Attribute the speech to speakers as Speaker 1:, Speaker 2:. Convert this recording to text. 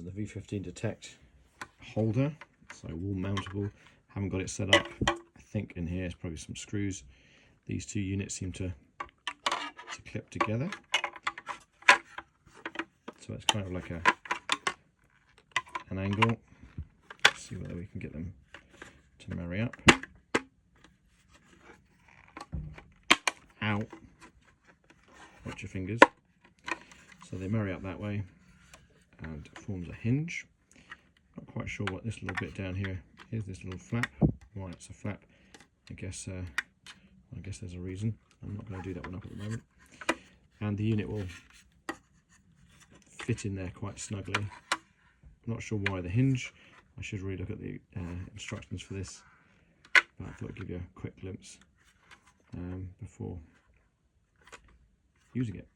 Speaker 1: the V15 Detect holder, so wall mountable. Haven't got it set up. I think in here is probably some screws. These two units seem to clip together, so it's kind of like an angle. Let's see whether we can get them to marry up. Ow! Watch your fingers. So they marry up that way and forms a hinge. Not quite sure what this little bit down here is, this little flap. Why it's a flap, I guess there's a reason. I'm not going to do that one up at the moment. And the unit will fit in there quite snugly. I'm not sure why the hinge. I should really look at the instructions for this, but I thought I'd give you a quick glimpse before using it.